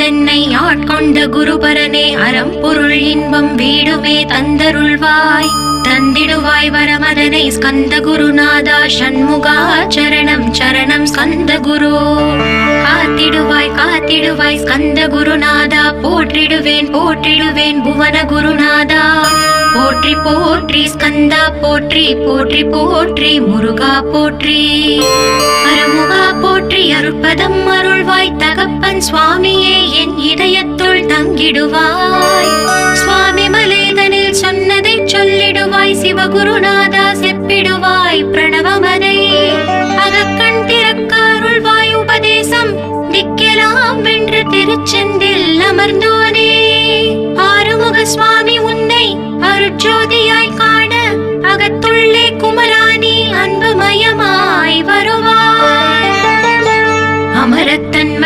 ஆண்டென்னை ஆட்கொண்ட குருபரனே அறம் பொருள் இன்பம் வீடுமே தந்தருள்வாய் தந்திடுவாய் வரமதனை ஸ்கந்த குருநாதா ஷண்முகா சரணம் சரணம் ஸ்கந்த குரு காத்திடுவாய் காத்திடுவாய் ஸ்கந்த குருநாதா போற்றிடுவேன் போற்றிடுவேன் புவன குருநாதா போற்றி போற்றி ஸ்கந்தா போற்றி போற்றி போற்றி முருகா போற்றி அருமுகா போற்றி அருட்பதம் அருள்வாய் தகப்பன் சுவாமியே என் இதயத்துள் தங்கிடுவாய் சுவாமி மலேதனில் சொன்னதை சொல்லிடுவாய் சிவகுருநாதா செப்பிடுவாய் பிரணவமதை அகக்கண் திறக்க அருள்வாய் உபதேசம் திக்கெல்லாம் வென்று திருச்செந்தில் அமர்ந்தோனே ஆறுமுக சுவாமி உன்னை அருட்ஜோதியாய்